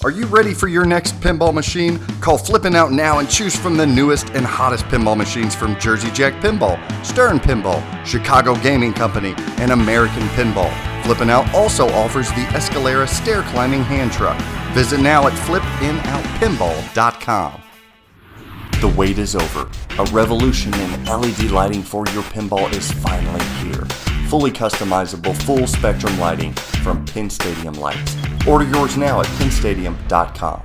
Are you ready for your next pinball machine? Call Flippin' Out now and choose from the newest and hottest pinball machines from Jersey Jack Pinball, Stern Pinball, Chicago Gaming Company, and American Pinball. Flippin' Out also offers the Escalera stair climbing hand truck. Visit now at flippinoutpinball.com. The wait is over. A revolution in LED lighting for your pinball is finally here. Fully customizable, full spectrum lighting from Pin Stadium Lights. Order yours now at pinstadium.com.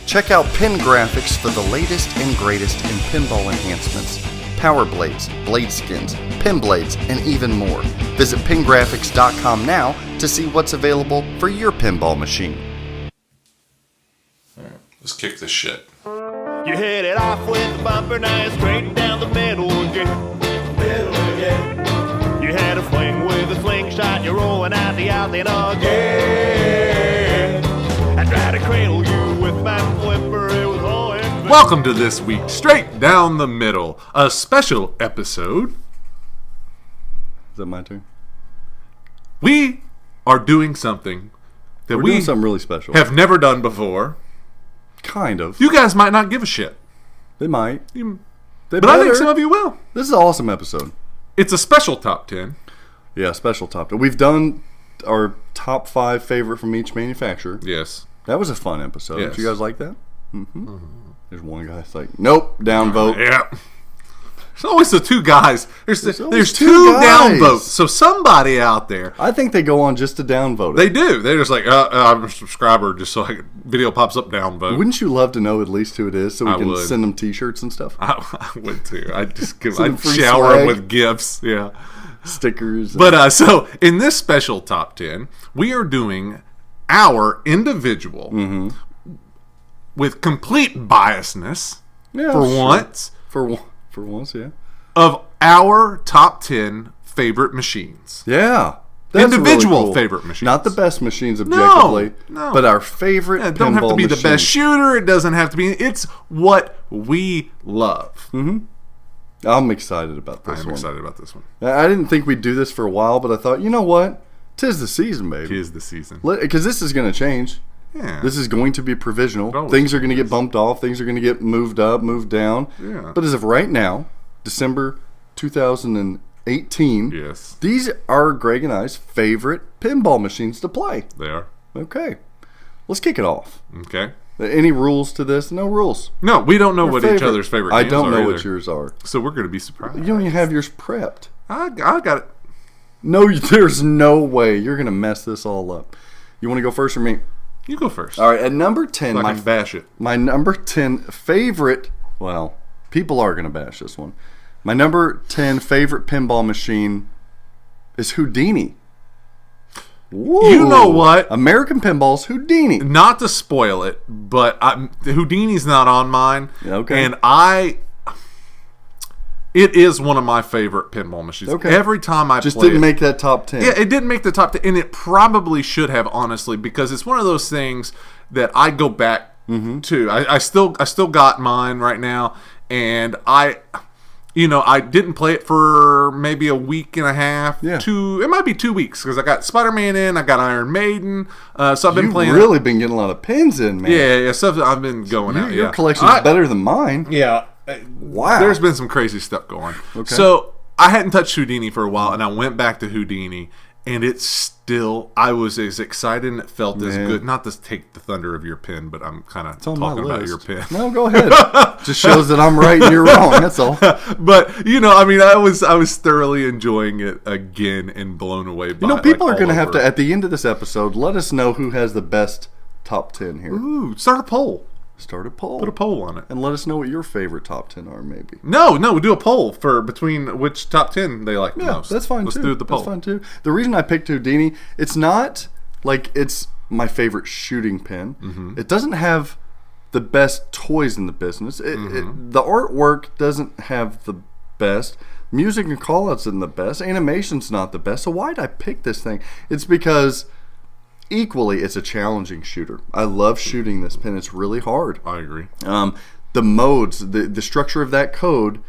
Check out Pin Graphics for the latest and greatest in pinball enhancements. Power blades, blade skins, pin blades, and even more. Visit pingraphics.com now to see what's available for your pinball machine. Alright, let's kick this shit. You hit it off with the bumper, now you're straight down the middle again. You had a fling with a slingshot, you're rolling out the outlet again. I tried to cradle you with my flipper, it was all in vain. Welcome to this week's Straight Down the Middle, a special episode. Is that my turn? We are doing something that We're doing something really special. have never done before. Kind of. You guys might not give a shit, They might. but I think some of you will. This is an awesome episode. It's a special top 10. Yeah, special top 10. We've done our top 5 favorite from each manufacturer. Yes. That was a fun episode. Yes. Did you guys like that? Mm-hmm. There's one guy that's like, nope, downvote. Yeah. There's always the two guys. There's always two two guys. downvotes. So somebody out there. I think they go on just to downvote it. They do. They're just like, I'm a subscriber just so video pops up downvote. Wouldn't you love to know at least who it is so we I can would. send them t-shirts and stuff? I would too. I'd just Some I'd free shower swag. them with gifts. Yeah. Stickers. But so in this special top 10, we are doing our individual with complete biasness Yeah, for sure. once For once, yeah. of our top 10 favorite machines. Yeah. That's Individual really cool. favorite machines. Not the best machines objectively, no. but our favorite It don't have to pinball be the machine. best shooter. It doesn't have to be. It's what we love. I'm excited about this I'm one. excited about this one. I didn't think we'd do this for a while, but I thought, you know what? 'Tis the season, baby. Tis the season. Because this is going to change. Yeah. This is going to be provisional. always Things are going to get bumped off. Things are going to get moved up, moved down. Yeah. But as of right now, December 2018, Yes, these are Greg and I's favorite pinball machines to play. they are. Okay. Let's kick it off. Okay. Any rules to this? No rules. No, we don't know Your what each other's favorite I games don't are know either. what yours are. So we're going to be surprised. You don't even have yours prepped. I got it. No, there's no way. You're going to mess this all up. You want to go first or me? You go first. All right, at number 10, I can bash it. my number 10 favorite, well, people are going to bash this one. My number 10 favorite pinball machine is Houdini. Woo. You know what? American Pinball's Houdini. Not to spoil it, but Houdini's not on mine. Okay. And it is one of my favorite pinball machines. Okay. Every time I Just play didn't it, make that top 10. Yeah, it didn't make the top 10, and it probably should have, honestly, because it's one of those things that I go back to. I still got mine right now, and I didn't play it for maybe a week and a half. Yeah. It might be 2 weeks, because I got Spider-Man in, I got Iron Maiden, so I've been You've playing. really been getting a lot of pins in, man. Yeah, stuff that I've been going out. Your Yeah. collection's better than mine. Yeah. Wow. There's been some crazy stuff going. Okay. So I hadn't touched Houdini for a while, and I went back to Houdini, and it's still, I was as excited and it felt as Man. good. Not to take the thunder of your pen, but I'm kind of on my talking about list. your pen. No, go ahead. Just shows that I'm right and you're wrong. That's all. But I was thoroughly enjoying it again and blown away by it. People are all going to have over. to, at the end of this episode, let us know who has the best top 10 here. Ooh, start a poll. Start a poll. Put a poll on it. And let us know what your favorite top 10 are, maybe. No, we'll do a poll for between which top 10 they like the Yeah, most. that's fine Let's too. do the poll. That's fine too. The reason I picked Houdini, it's not like it's my favorite shooting pin. Mm-hmm. It doesn't have the best toys in the business. The artwork doesn't have the best. Music and callouts isn't the best. Animation's not the best. So why'd I pick this thing? It's because equally it's a challenging shooter. I love shooting this pin. It's really hard. I agree. The modes, the structure of that code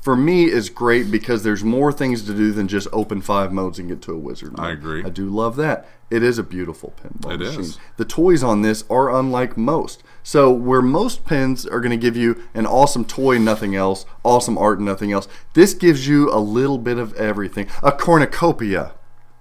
for me, is great because there's more things to do than just open 5 modes and get to a wizard mode. I agree. I do love that. It is a beautiful pinball machine. Is. The toys on this are unlike most. So where most pins are going to give you an awesome toy, nothing else, awesome art, nothing else, this gives you a little bit of everything. A cornucopia,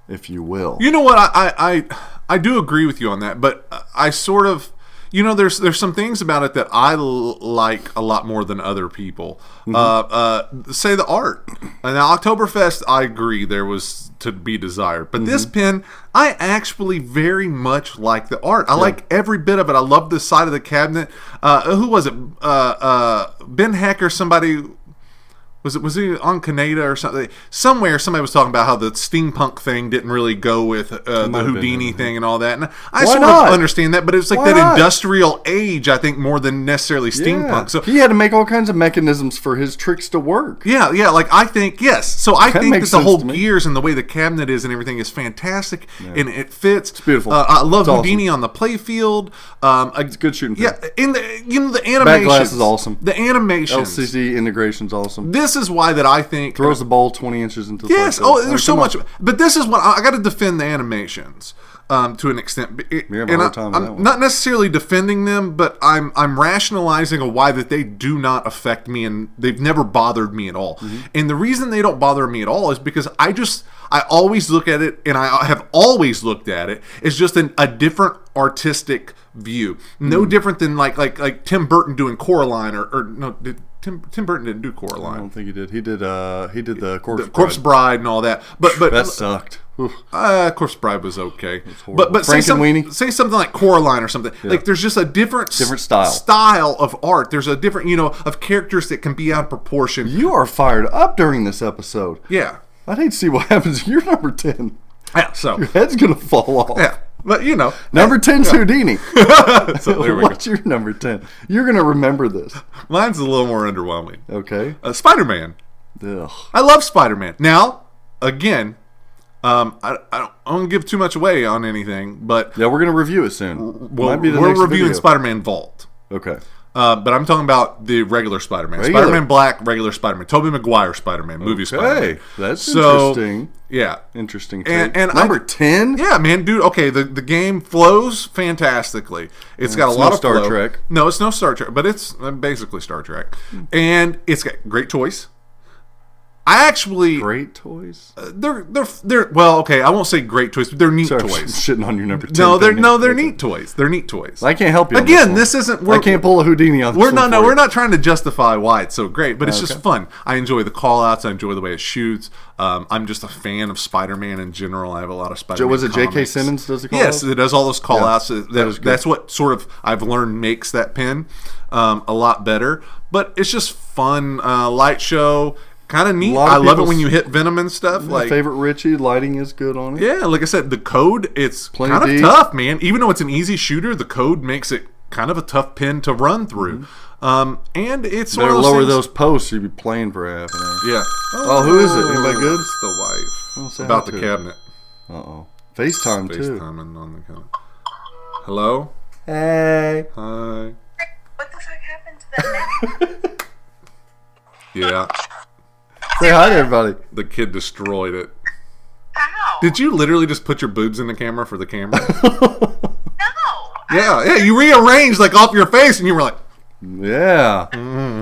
if you will. You know what? I do agree with you on that, but I sort of, there's some things about it that I like a lot more than other people. Say the art. Now, Oktoberfest, I agree, there was to be desired. But this pin, I actually very much like the art. I like every bit of it. I love this side of the cabinet. Who was it? Ben Heck or somebody... Was he on Canada or something? Somewhere somebody was talking about how the steampunk thing didn't really go with the Houdini thing and all that. And I sort of understand that, but it's like that industrial age, I think, more than necessarily steampunk. So he had to make all kinds of mechanisms for his tricks to work. Yeah. Like I think So I think that the whole gears and the way the cabinet is and everything is fantastic, and it fits. It's beautiful. I love it's Houdini awesome. on the playfield. It's good shooting. Yeah, in the the animations. Back glass is awesome. The animations. LCD integration's awesome. This is why that I think throws the ball 20 inches into the yes. plate. There's so much, but this is what I got to defend the animations to an extent. I'm not necessarily defending them, but I'm rationalizing a why that they do not affect me and they've never bothered me at all. And the reason they don't bother me at all is because I always look at it, and I have always looked at it as just a different artistic view. No different than like Tim Burton doing Coraline or no. Tim Burton didn't do Coraline. I don't think he did. He did the Corpse Bride and all that. But that sucked. Corpse Bride was okay. But say something like Coraline or something. Yeah. Like there's just a different style of art. There's a different of characters that can be out of proportion. You are fired up during this episode. Yeah. I'd hate to see what happens. You're number 10. Yeah. So your head's gonna fall off. Yeah. But number 10's Houdini. So there we What's your number 10? You're going to remember this. Mine's a little more underwhelming. Okay. Spider-Man. Ugh. I love Spider-Man. Now, again, I don't want to give too much away on anything, but yeah, we're going to review it soon. We're reviewing Spider-Man Vault. Okay. But I'm talking about the regular Spider-Man. Spider-Man Black, regular Spider-Man. Tobey Maguire Spider-Man, movie Spider-Man. That's interesting. Yeah. Interesting. And number 10? Yeah, man, dude. Okay, the game flows fantastically. It's got a lot of Star flow. Trek. No, it's no Star Trek, but it's basically Star Trek. And it's got great toys. I actually great toys. They're well, okay. I won't say great toys, but they're neat toys. Shitting on your number 10. They're neat toys. They're neat toys. I can't help you. Again, this isn't. I can't pull a Houdini on. We're not trying to justify why it's so great, but it's just fun. I enjoy the call outs. I enjoy the way it shoots. I'm just a fan of Spider-Man in general. I have a lot of Spider-Man. Was it comics. J.K. Simmons does the call Yes, outs? it does all those call outs. That's what sort of I've learned makes that pin a lot better. But it's just fun light show. Kind of neat. I love it when you hit Venom and stuff. My favorite Richie, lighting is good on it. Yeah, like I said, the code, it's kind of tough, man. Even though it's an easy shooter, the code makes it kind of a tough pin to run through. And it's better lower those posts. You'd be playing for half an hour. Yeah. Oh, who is it? Anybody good? It's the wife. About the cabinet. Uh-oh. FaceTime, too. FaceTiming on the cabinet. Hello? Hey. Hi. What the fuck happened to that? Yeah. Say hi to everybody. The kid destroyed it. How? Did you literally just put your boobs in the camera for the camera? No. Yeah. You rearranged like off your face, and you were like, yeah.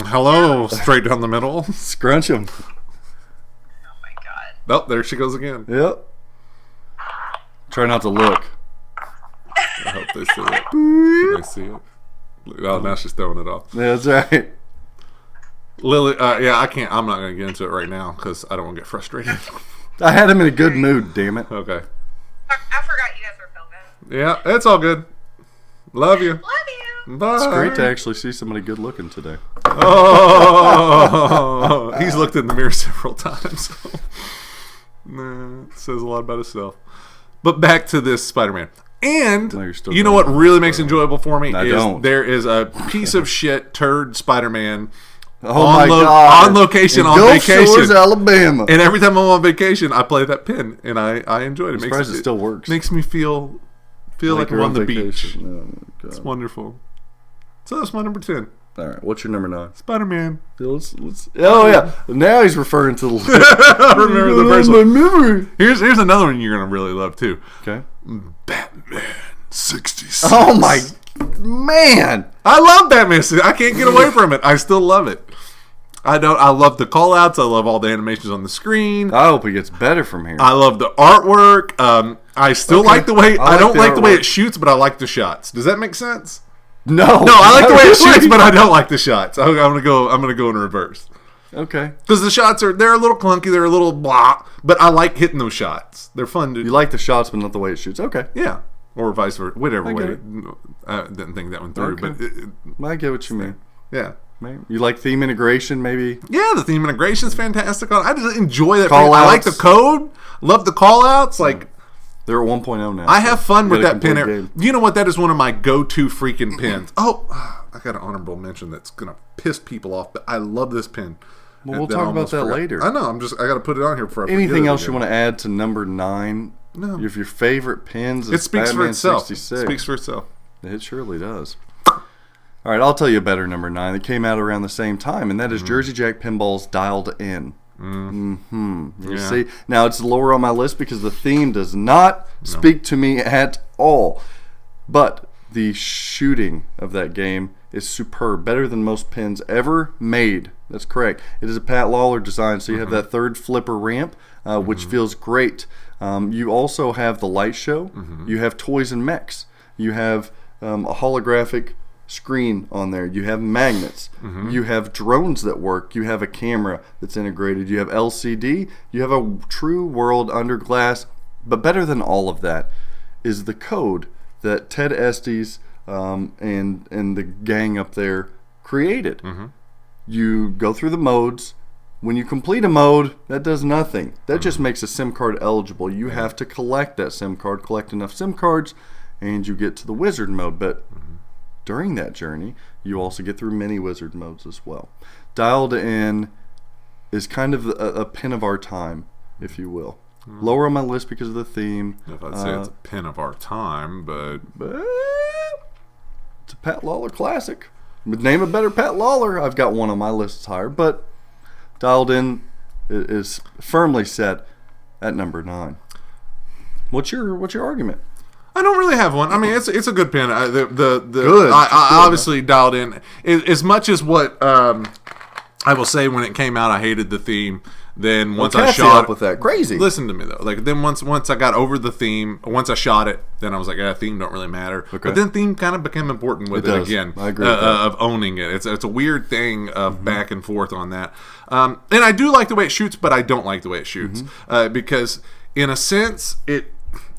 Hello, straight down the middle. Scrunch them. Oh my god. Oh, there she goes again. Yep. Try not to look. I hope they see it. Can they see it? Oh, now she's throwing it off. Yeah, that's right. Lily, yeah, I can't. I'm not going to get into it right now because I don't want to get frustrated. I had him in a good mood, damn it. Okay. I forgot you guys were filming. Yeah, it's all good. Love you. Love you. Bye. It's great to actually see somebody good looking today. Oh, he's looked in the mirror several times. Nah, it says a lot about himself. But back to this Spider-Man. And you know what really makes it enjoyable for me is there is a piece of shit turd Spider-Man on location on vacation, Shores, Alabama. And every time I'm on vacation, I play that pin, and I enjoy it. I'm surprised it still works. Makes me feel like I'm on the beach. Oh, it's wonderful. So that's my number 10. All right, what's your number 9? Spider-Man. Oh yeah, now he's referring to the. I remember the first one. Memory. Here's another one you're gonna really love too. Okay. Batman 66. Oh my man! I love Batman. I can't get away from it. I still love it. I love the call outs. I love all the animations on the screen. I hope it gets better from here. I love the artwork. I still like the way. I don't like the way artwork. it shoots, but I like the shots. Does that make sense? No, I like the way it not shoots, really. but I don't like the shots. I'm gonna go in reverse Okay. because the shots they're a little clunky. They're a little blah, but I like hitting those shots. They're fun to. You like the shots, but not the way it shoots. Okay. Yeah, or vice versa. Whatever I way. get it. I didn't think that one through, Okay. but I get what you mean. yeah. You like theme integration, maybe? Yeah, the theme integration is fantastic. I just enjoy that. Call I like the outs. code. Love the call outs. Like, They're at 1.0 now. I have fun You with got a that pin. complete game. You know what? That is one of my go-to freaking pins. Oh, I got an honorable mention that's gonna piss people off, but I love this pin. Well, we'll That I talk about almost that forgot. later. I know. I got to put it on here for Anything else you want to add to number 9? No. If your favorite pins is It speaks for Batman itself. 66. It speaks for itself. It surely does. All right, I'll tell you a better number 9 that came out around the same time, and that is Jersey Jack Pinball's Dialed In. You Yeah. see, now it's lower on my list because the theme does not speak to me at all. But the shooting of that game is superb, better than most pins ever made. That's correct. It is a Pat Lawler design, so you have that third flipper ramp, which feels great. You also have the light show. You have toys and mechs. You have a holographic screen on there. You have magnets. You have drones that work. You have a camera that's integrated. You have LCD. You have a true world under glass. But better than all of that is the code that Ted Estes and the gang up there created. You go through the modes. When you complete a mode, that does nothing. That just makes a SIM card eligible. You have to collect that SIM card, collect enough SIM cards, and you get to the wizard mode. But during that journey, you also get through many wizard modes as well. Dialed In is kind of a pin of our time, if you will. Lower on my list because of the theme. If I'd say it's a pin of our time, but It's a Pat Lawler classic. But name a better Pat Lawler. I've got one on my list that's higher, but Dialed In is firmly set at number 9. What's your argument? I don't really have one. I mean, it's a good pin. Good. I obviously Dialed In as much as what I will say. When it came out, I hated the theme. Then once I Cassie shot up with that, crazy. Listen to me though. Like then once I got over the theme, once I shot it, then I was like, yeah, theme don't really matter. Okay. But then theme kind of became important with It it does. again. I agree with that. Of owning it. It's a weird thing of back and forth on that. And I do like the way it shoots, but I don't like the way it shoots because in a sense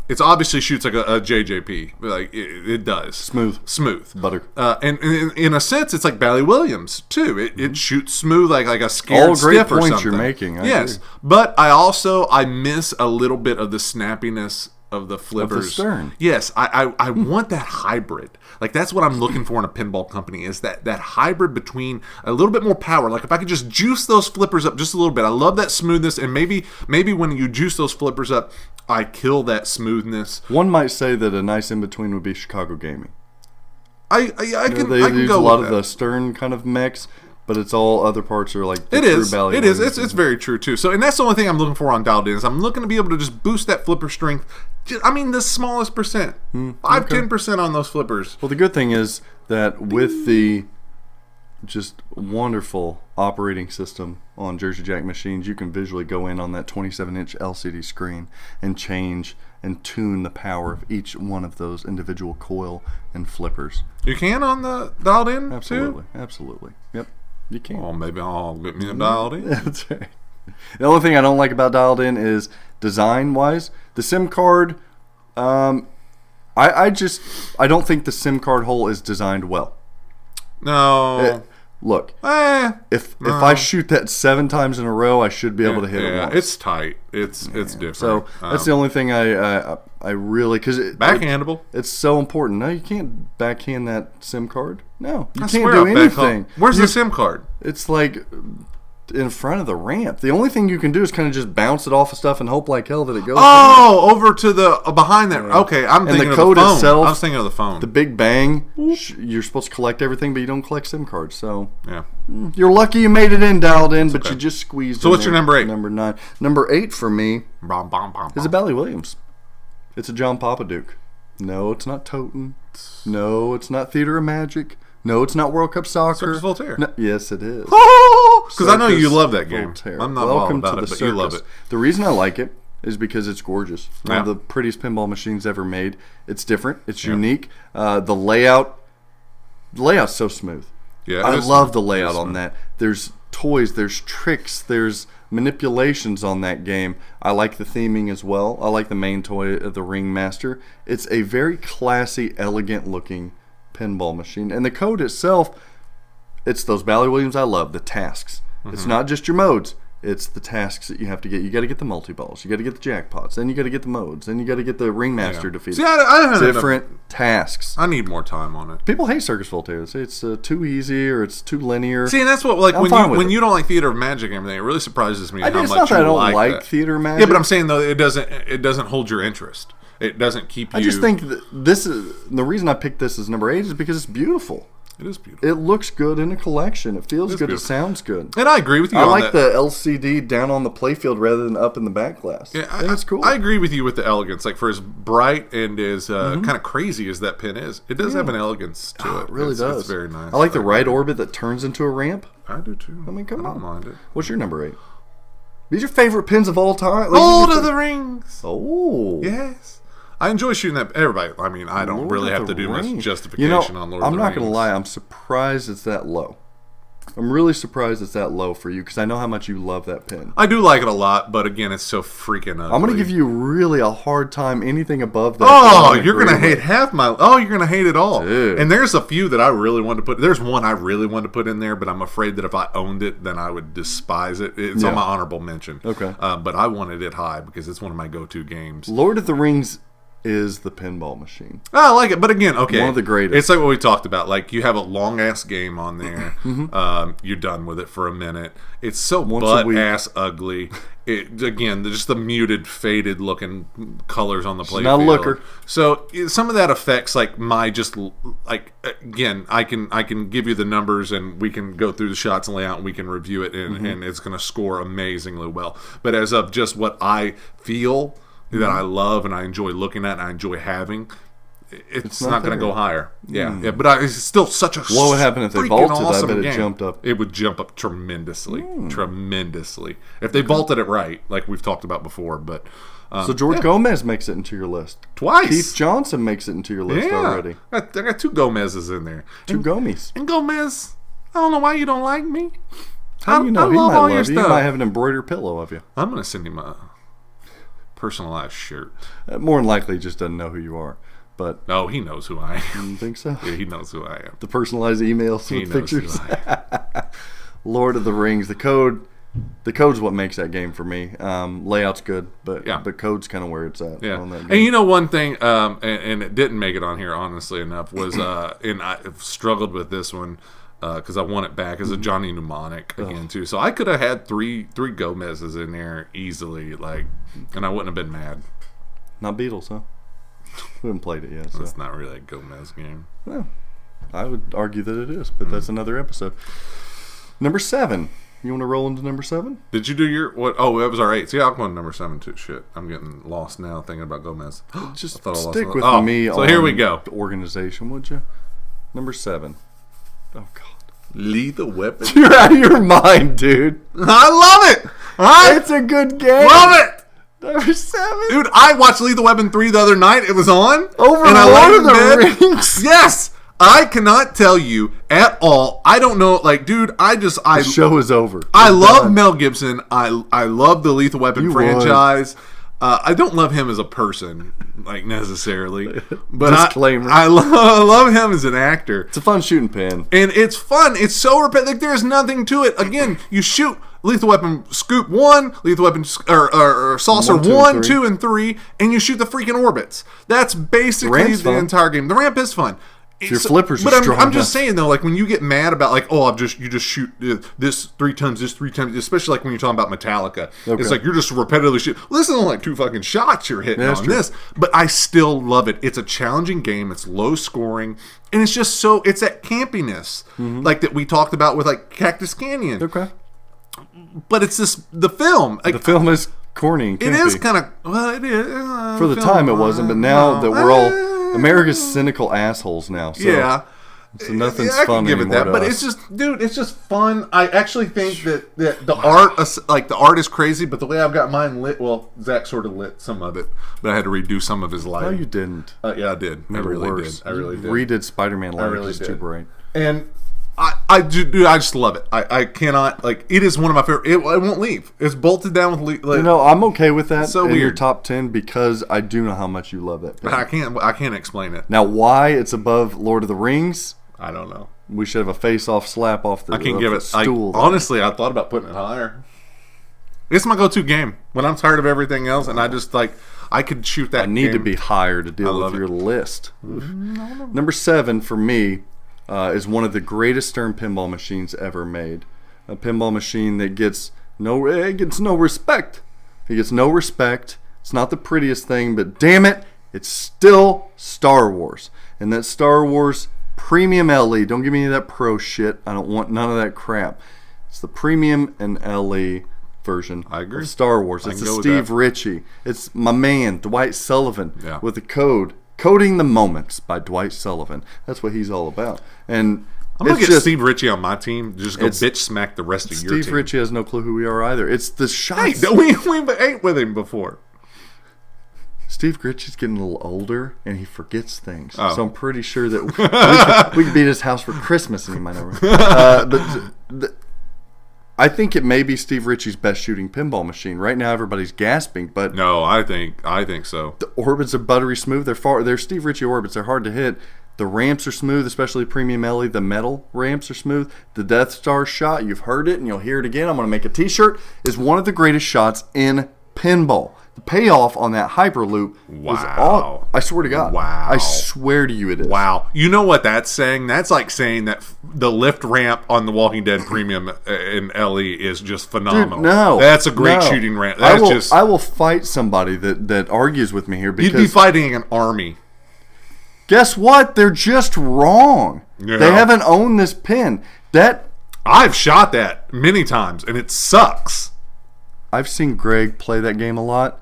it's obviously shoots like a JJP. Like it does. Smooth. Butter. And in a sense, it's like Bally Williams too. It shoots smooth like a scared All great stiff or points something. you're making. I Yes, agree. but I miss a little bit of the snappiness of the flippers. stern. Yes, I want that hybrid. Like that's what I'm looking for in a pinball company is that hybrid between a little bit more power. Like if I could just juice those flippers up just a little bit. I love that smoothness, and maybe when you juice those flippers up, I kill that smoothness. One might say that a nice in between would be Chicago Gaming. I can They use go a lot with of that. the stern kind of mechs, but it's all other parts are like the It true is. Bally It is. Williams. It's very true too. So, and that's the only thing I'm looking for on Dialed In is I'm looking to be able to just boost that flipper strength. I mean, the smallest percent, 5-10% on those flippers. Well, the good thing is that with the just wonderful operating system on Jersey Jack machines, you can visually go in on that 27-inch LCD screen and change and tune the power of each one of those individual coil and flippers. You can on the Dialed In Absolutely. too. Absolutely. Yep. You can. Oh, maybe I'll get me a Dialed In. That's right. The only thing I don't like about Dialed In is design-wise. The SIM card, I don't think the SIM card hole is designed well. No. Look, Eh. if I shoot that 7 times in a row, I should be able to hit it once. It's tight. It's different. So that's the only thing I really because backhandable. it's so important. No, you can't backhand that SIM card. No, you I can't swear do I'll backhand- anything. Where's the SIM card? It's like in front of the ramp. The only thing you can do is kind of just bounce it off of stuff and hope like hell that it goes. Oh, over to the behind that. Okay, I'm thinking the code of the phone. itself, I was thinking of the phone. The Big Bang, you're supposed to collect everything, but you don't collect SIM cards. So yeah, you're lucky you made it in, dialed in, but you just squeezed. So what's your number 8? Number 9. Number 8 for me is a Bally. Bally Williams. It's a John Papaduke. No, it's not Toten. No, it's not Theater of Magic. No, it's not World Cup Soccer. Circus Voltaire. No, yes, it is. Because I know you love that game. Voltaire. I'm not Welcome wild about to it, the but circus. you love it. The reason I like it is because it's gorgeous. One of Yeah. the prettiest pinball machines ever made. It's different. It's unique. The layout's so smooth. Yeah, I love the layout on that. There's toys, there's tricks, there's manipulations on that game. I like the theming as well. I like the main toy of the Ringmaster. It's a very classy, elegant looking pinball machine. And the code itself, it's those Bally Williams I love, the tasks. It's not just your modes. It's the tasks that you have to get. You got to get the multi-balls. You got to get the jackpots. Then you got to get the modes. Then you got to get the Ringmaster defeated. See, I don't Different tasks. I need more time on it. People hate Circus Voltaire. They say it's too easy or it's too linear. See, and that's what like I'm fine with when it. you don't like Theater of Magic and everything, it really surprises me I mean, how it's much not that you I don't like that. Theater Magic. Yeah, but I'm saying though it doesn't hold your interest. It doesn't keep you. I just think that this is the reason I picked this as number 8 is because it's beautiful. it is beautiful. It looks good in a collection. It feels good. beautiful. It sounds good. And I agree with you I on like that. the LCD down on the playfield rather than up in the back glass. Yeah, I think it's cool. I agree with you with the elegance. Like for as bright and as kind of crazy as that pin is, it does have an elegance to it. It really does. It's very nice. I like the right orbit that turns into a ramp. I do too. I mean, come I on. don't mind it. What's your number 8? These are favorite pins of all time. Like, Lord of the Rings. Oh. Yes. I enjoy shooting that. Everybody. I mean, I don't Lord really of have to the do much Rings. justification on Lord of the Rings. I'm not going to lie. I'm surprised it's that low. I'm really surprised it's that low for you because I know how much you love that pin. I do like it a lot, but again, it's so freaking ugly. I'm going to give you really a hard time. Anything above that. Oh, I'm you're going to agree hate with. half my... Oh, you're going to hate it all. Dude. And there's a few that I really want to put... There's one I really want to put in there, but I'm afraid that if I owned it, then I would despise it. It's on my honorable mention. Okay. But I wanted it high because it's one of my go-to games. Lord of the Rings is the pinball machine. I like it, but again, okay. One of the greatest. It's like what we talked about. Like, you have a long-ass game on there. Mm-hmm. You're done with it for a minute. It's so Once a week. butt-ass ugly. Again, just the muted, faded-looking colors on the playfield. not a looker. So some of that affects like my just like again, I can give you the numbers and we can go through the shots and layout and we can review it and it's going to score amazingly well. But as of just what I feel that I love and I enjoy looking at and I enjoy having, it's not going to go higher. Yeah, but it's still such a What would happen if they freaking vaulted? I awesome bet it game. jumped up. It would jump up tremendously, tremendously if they vaulted it right, like we've talked about before. But So George Gomez makes it into your list. twice. Keith Johnson makes it into your list already. I got 2 Gomez's in there. Two Gomies. And Gomez, I don't know why you don't like me. How do you know? I He love might all your love you. He stuff. might have an embroidered pillow of you. I'm going to send him a personalized shirt. More than likely, he just doesn't know who you are. But No, he knows who I am. you think so? Yeah, he knows who I am. The personalized emails He with knows pictures. who I am. Lord of the Rings. The code's what makes that game for me. Layout's good, but code's kind of where it's at. Yeah, On that game. and you know one thing, and it didn't make it on here, honestly enough, was and I've struggled with this one because I want it back as a Johnny Mnemonic again too. So I could have had three Gomez's in there easily, like, and I wouldn't have been mad. Not Beatles, huh? We haven't played it yet, so It's not really a Gomez game. well, I would argue that it is, but that's another episode. Number 7. You want to roll into number 7? Did you do your what? Oh, that was our 8. See, I'll go on number 7 too. Shit, I'm getting lost now thinking about Gomez. Just thought I lost stick it. with Oh, me. so on here we go. the organization, would you? Number 7. Oh God. Lethal Weapon. You're out of your mind, dude. I love it. It's a good game. Love it. Number 7. Dude, I watched Lethal Weapon 3 the other night. It was on. Over and I Lord laid of in the bed. Rings. Yes. I cannot tell you at all. I don't know. Like, dude, The show is over. I It's love done. Mel Gibson. I love the Lethal Weapon You franchise. I don't love him as a person, like, necessarily. But Disclaimer. I love him as an actor. It's a fun shooting pen. And it's fun. It's so repetitive. Like, there's nothing to it. Again, you shoot Lethal Weapon Scoop 1, Lethal Weapon or Saucer 1, 2, and 3, and you shoot the freaking orbits. That's basically Ramp's the fun. entire game. The ramp is fun. If your flippers are but strong I'm just enough. saying though, like when you get mad about like, oh, you just shoot this 3 times, especially like when you're talking about Metallica, it's like you're just repetitively shooting. Well, this is only like 2 fucking shots you're hitting on this, but I still love it. It's a challenging game. It's low scoring, and it's just it's that campiness like that we talked about with like Cactus Canyon. Okay. But it's the film. Like, The film is corny and campy. it is kind of it is For the time it wasn't, but now that we're all America's cynical assholes now. So, so nothing's I fun can give it anymore that, to but us. it's just, dude, it's just fun. I actually think that the art, like the art, is crazy, but the way I've got mine lit, well, Zach sort of lit some of it, but I had to redo some of his lighting. No, you didn't. Yeah, I did. I really did. I really did. Redid Spider-Man lighting really because it's too did. bright. And I just love it. I cannot, like, it is one of my favorite. It won't leave. It's bolted down with. You know, I'm okay with that So in your weird. top 10 because I do know how much you love that. I can't explain it. Now, why it's above Lord of the Rings? I don't know. We should have a face-off slap off the. I can't off give the it. stool. Honestly, I thought about putting it higher. It's my go-to game when I'm tired of everything else, and I just like I could shoot that. I need to game. be higher to deal love with it. your list. Number 7 for me is one of the greatest Stern pinball machines ever made. A pinball machine that gets no respect. It gets no respect. It's not the prettiest thing, but damn it, it's still Star Wars. And that Star Wars Premium LE. Don't give me any of that Pro shit. I don't want none of that crap. It's the Premium and LE version I agree. of Star Wars. I It's can a go with Steve that. Ritchie. It's my man, Dwight Sullivan, Yeah. with the code. Coding the Moments by Dwight Sullivan. That's what he's all about. And I'm gonna it's get just, Steve Ritchie on my team. Just go It's- bitch smack the rest of your Steve team. Ritchie has no clue who we are either. It's the Hey, shots. we ate with him before. Steve Ritchie's getting a little older and he forgets things. Oh. So I'm pretty sure that we could be at his house for Christmas and he might not remember. I think it may be Steve Ritchie's best shooting pinball machine. Right now everybody's gasping, but No, I think so. the orbits are buttery smooth. They're Steve Ritchie orbits. They're hard to hit. The ramps are smooth, especially Premium LE. The metal ramps are smooth. The Death Star shot, you've heard it and you'll hear it again. I'm going to make a t-shirt, is one of the greatest shots in pinball. The payoff on that Hyperloop was Wow. I swear to God. Wow. I swear to you it is. Wow, you know what that's saying? That's like saying that the lift ramp on the Walking Dead Premium in LE is just phenomenal. Dude, no. That's a great No. shooting ramp. That's I will fight somebody that argues with me here you'd be because fighting an army. guess what? They're just wrong. Yeah. They haven't owned this pin. I've shot that many times, and it sucks. I've seen Greg play that game a lot.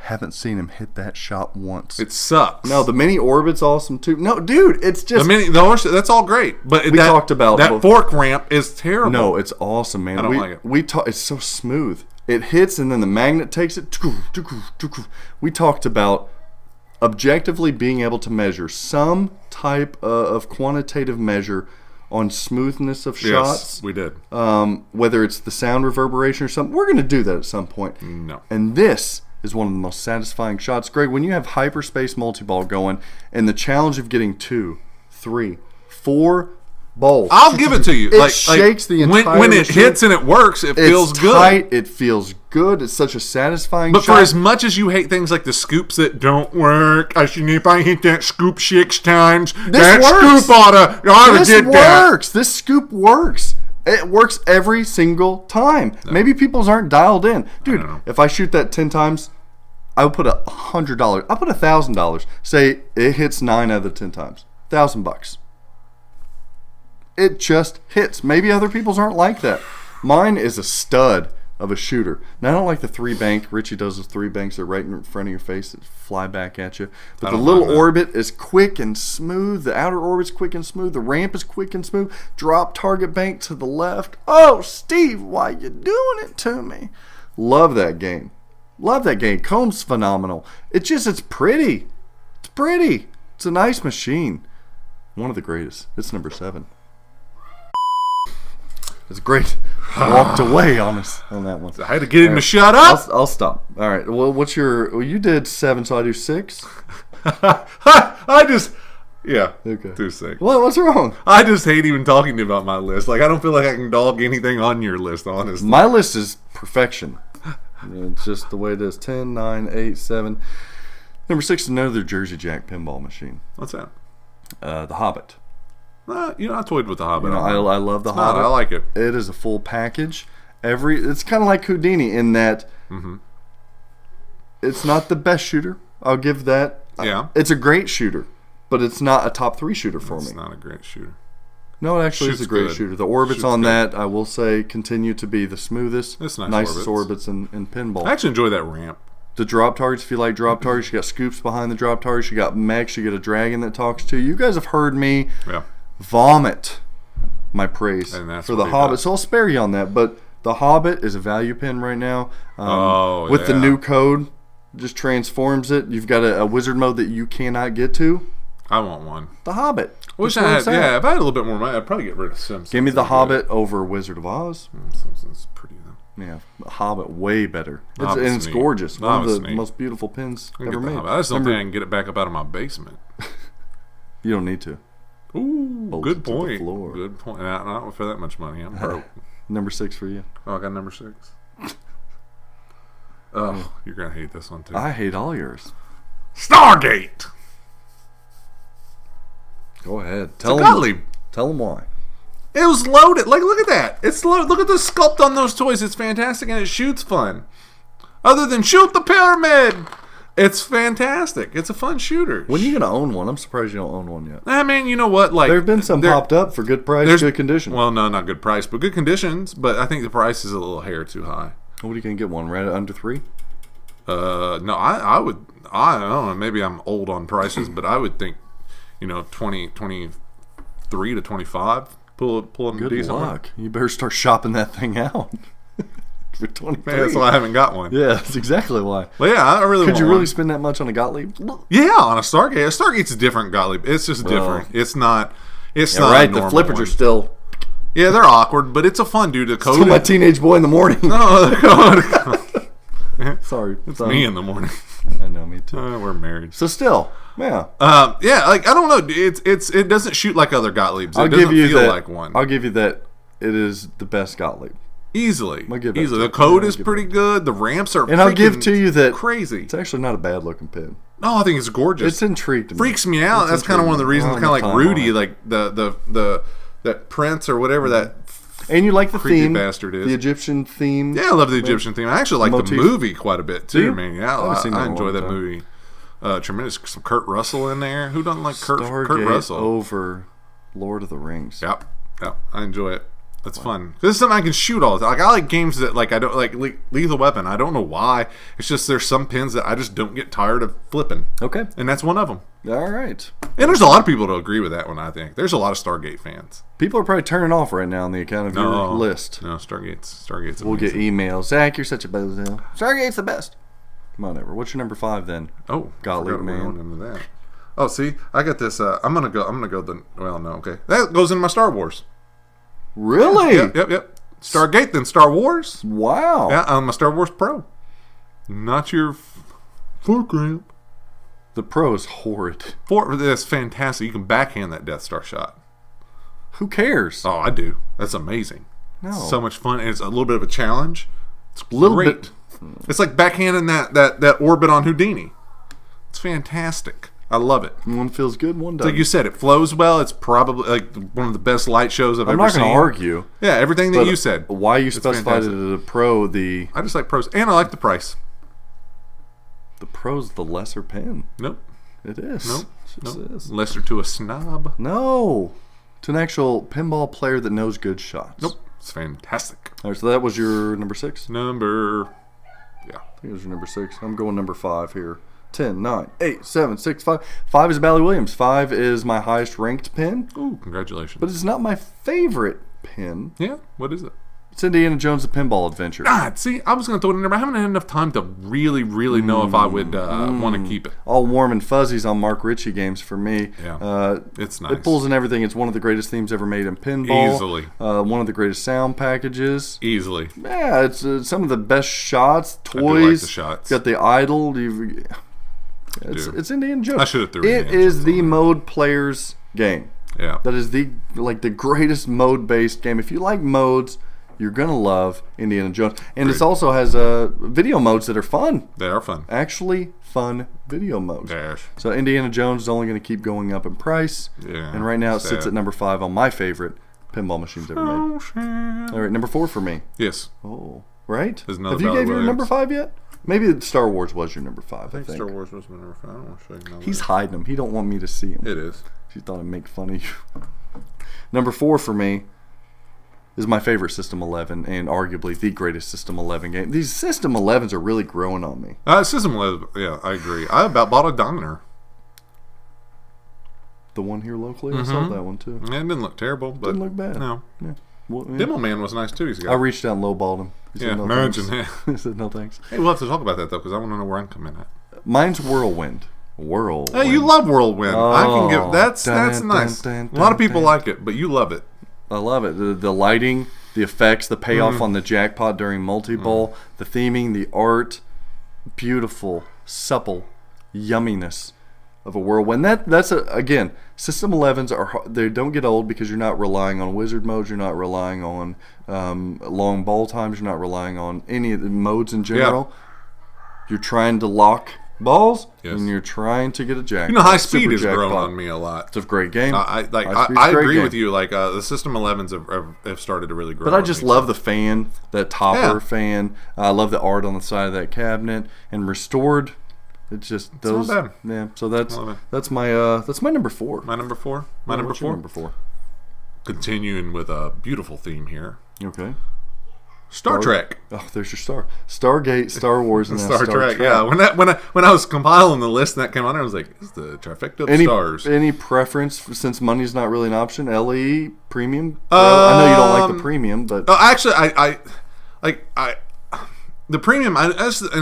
Haven't seen him hit that shot once. It sucks. No, the mini orbit's awesome too. No, dude, it's just that's all great, but We talked about that both- fork ramp is terrible. no, it's awesome, man. I don't like it. It's so smooth. It hits and then the magnet takes it. We talked about objectively being able to measure some type of quantitative measure on smoothness of shots. Yes, we did. Whether it's the sound reverberation or something. We're going to do that at some point. No. And this is one of the most satisfying shots. Greg, when you have hyperspace multi-ball going and the challenge of getting 2, 3, 4 balls. I'll give it to you. It shakes the entire when it machine. hits and it works. It feels It's good. tight. It feels good. It's such a satisfying But shot. for as much as you hate things like the scoops that don't work, I should if I hit that scoop 6 times, that works. scoop oughta This get that. works. This scoop works. It works every single time. Maybe people's aren't dialed in. Dude, know. if I shoot that 10 times, I would put $100. I'll put $1,000. Say it hits 9 out of the 10 times. $1,000. It just hits. Maybe other people's aren't like that. Mine is a stud of a shooter. Now, I don't like the 3-bank. Richie does those 3 banks that are right in front of your face that fly back at you. But I the don't little mind that. orbit is quick and smooth. The outer orbit's quick and smooth. The ramp is quick and smooth. Drop target bank to the left. Oh, Steve, why you doing it to me? Love that game. Love that game. Comb's phenomenal. It's pretty. It's pretty. It's a nice machine. One of the greatest. It's number 7. It's great. Walked away on us on that one. I had to get him to shut up. I'll stop. All right. Well, you did 7, so I do 6. Yeah. Okay. Do 6. What's wrong? I just hate even talking to you about my list. Like, I don't feel like I can dog anything on your list, honestly. My list is perfection. It's just the way it is. 10, 9, 8, 7. Number 6 is another Jersey Jack pinball machine. What's that? The Hobbit. I toyed with the Hobbit. I love the Hobbit. I like it. It is a full package. It's kind of like Houdini in that it's not the best shooter. I'll give that. Yeah. It's a great shooter, but it's not a top 3 shooter for me. It's not a great shooter. No, it actually is a great shooter. The orbits Shoots on good. that, I will say, continue to be the smoothest, It's nice nicest orbits in pinball. I actually enjoy that ramp. The drop targets, if you like drop targets, you got scoops behind the drop targets, you got mechs, you get a dragon that talks to you. You guys have heard me vomit my praise for the Hobbit, so I'll spare you on that. But the Hobbit is a value pin right now. With the new code, just transforms it. You've got a wizard mode that you cannot get to. I want one. The Hobbit. Wish I had. Yeah, if I had a little bit more money, I'd probably get rid of Simpsons. Give me the Hobbit over Wizard of Oz. Simpsons is pretty though. Yeah, the Hobbit way better. Hobbit's And it's neat. gorgeous. One of the neat. most beautiful pins I can ever get the made. Hobbit. I just don't think I can get it back up out of my basement. You don't need to. Ooh, Bolts good it to the point. floor. Good point. Not for that much money. I'm broke. Number 6 for you. Oh, I got number 6. Oh, you're gonna hate this one too. I hate all yours. Stargate. Go ahead. It's a Gottlieb. Tell them why. It was loaded. Like, look at that. It's loaded. Look at the sculpt on those toys. It's fantastic, and it shoots fun. Other than shoot the pyramid, it's fantastic. It's a fun shooter. When are you gonna own one? I'm surprised you don't own one yet. I mean, you know what? Like, There have been some popped up for good price, good condition. Well, no, not good price, but good conditions. But I think the price is a little hair too high. What are you gonna get? One right under 3? No, I would. I don't know. Maybe I'm old on prices, but I would think, 23 to 25. Pull them Good decent. luck. You better start shopping that thing out. For 23. Man, that's why I haven't got one. Yeah, that's exactly why. Well, yeah, I really Could want you really one. spend that much on a Gottlieb? Yeah, on a Stargate. A Stargate's a different Gottlieb. It's just different. It's not. It's Yeah, not right. a The normal flippers one. are still. Yeah, they're awkward, but it's a fun dude. The Still code. my teenage boy in the morning. No, they're going. Sorry, It's me in the morning. I know, me too. We're married. So still, yeah. Yeah, like I don't know. It doesn't shoot like other Gottliebs. It doesn't feel like one. I'll give you that. It is the best Gottlieb. Easily. I'll give that Easily. to The you. code I'll is give pretty good. The ramps are And I'll give to you that crazy. It's actually not a bad looking pin. No, I think it's gorgeous. It's intrigued me. Freaks me out. It's That's kind of one of the reasons. intriguing. Kind of like Oh, my Rudy, time. like the that Prince or whatever that. And you like the creepy theme, bastard is. the Egyptian theme. Yeah, I love the Egyptian theme. I actually like the Motif. movie quite a bit Do too, you? man. Yeah, I haven't seen that I in a enjoy long that time. movie. Tremendous. Some Kurt Russell in there. Who doesn't like Kurt Stargate Russell? over Lord of the Rings. Yep. I enjoy it. That's fun. This is something I can shoot all the time. Like I like games that I don't like Lethal Weapon. I don't know why. It's just there's some pins that I just don't get tired of flipping. Okay. And that's one of them. All right. And there's a lot of people to agree with that one. I think there's a lot of Stargate fans. People are probably turning off right now on the account of your list. No, Stargate's. We'll get amazing. emails. Zach, you're such a bozo. Stargate's the best. Come on, over. What's your number 5 then? Oh, Gottlieb, forgot we were man. going into that. Oh, see, I got this. I'm gonna go. Okay, that goes in my Star Wars. Really? Yep. Stargate, then Star Wars. Wow. Yeah, I'm a Star Wars Pro. Not your foot cramp. The Pro is horrid. That's fantastic. You can backhand that Death Star shot. Who cares? Oh, I do. That's amazing. No. So much fun, and it's a little bit of a challenge. It's A little great. bit. It's like backhanding that orbit on Houdini. It's fantastic. I love it. One feels good, one Like doesn't. you said, it flows well. It's probably like one of the best light shows I've I'm ever not seen. going to argue. Yeah, everything that but you said. Why you It's specified fantastic. it as a Pro, the I just like pros, and I like the price. Pro's the lesser pin. Nope. It is. Nope. It just Nope. is. Lesser to a snob. No. To an actual pinball player that knows good shots. Nope. It's fantastic. All right, so that was your number 6? Number. Yeah. I think it was your number 6. I'm going number 5 here. 10, 9, 8, 7, 6, 5. 5 is Bally Williams. 5 is my highest ranked pin, Ooh, congratulations. but it's not my favorite pin. Yeah. What is it? It's Indiana Jones: The Pinball Adventure. God, see, I was going to throw it in there, but I haven't had enough time to really know if I would want to keep it. All warm and fuzzies on Mark Ritchie games for me. Yeah. It's nice. It pulls in everything. It's one of the greatest themes ever made in pinball. Easily. One of the greatest sound packages. Easily. Yeah, it's some of the best shots, I do like toys. the shots. Got the idol. It's Indiana Jones. I should have threw It Indiana is Jones the on there. mode player's game. Yeah. That is the greatest mode based game. If you like modes, you're gonna love Indiana Jones. And it also has video modes that are fun. They are fun. Actually fun. fun video modes. Dash. So Indiana Jones is only going to keep going up in price. Yeah, and right now it sad. sits at number 5 on my favorite pinball machines ever made. All right, number 4 for me. Yes. Oh, right? There's another Have you Ballard gave your Williams. number 5 yet? Maybe Star Wars was your number 5, I think. Star Wars was my number 5. I don't want to show you now. He's hiding them. He don't want me to see him. It is. She thought I'd make fun of you. Number 4 for me is my favorite System 11 and arguably the greatest System 11 game. These System 11s are really growing on me. System 11, yeah, I agree. I about bought a Dominator. The one here locally, I saw that one too. It didn't look terrible, but Didn't look bad. No. Yeah. Well, yeah. Demo Man was nice too. He's got. I reached out and lowballed him. He Yeah, said no imagine thanks. that. He said no thanks. Hey, we'll have to talk about that though, because I want to know where I'm coming at. Mine's Whirlwind. Whirlwind. Hey, you love Whirlwind. I can give that's dun, nice. dun, dun, A lot of people dun. like it, but you love it. I love it. The lighting, the effects, the payoff on the jackpot during multi-bowl, the theming, the art, beautiful, supple yumminess of a whirlwind. That's again, System 11s they don't get old because you're not relying on wizard modes, you're not relying on long ball times, you're not relying on any of the modes in general. You're trying to lock balls, and you're trying to get a jackpot. You know, High Speed Super has grown jackpot. on me a lot. It's a great game. I High Speed's I a great agree game. with you. Like the System 11s have started to really grow. But I on just me. love the fan, that topper Yeah. fan. I love the art on the side of that cabinet and restored. It's just those. not bad. Yeah. So that's Love it. that's my number 4. My number 4. My Yeah, number what's your 4. Number 4. Continuing with a beautiful theme here. Okay. Star Trek. Oh, there's your star. Stargate, Star Wars, and now Star Trek. Yeah. When I was compiling the list and that came on, I was like, "This is the trifecta of stars." Any preference since money's not really an option? LE premium. I know you don't like the premium, but Actually, the premium, and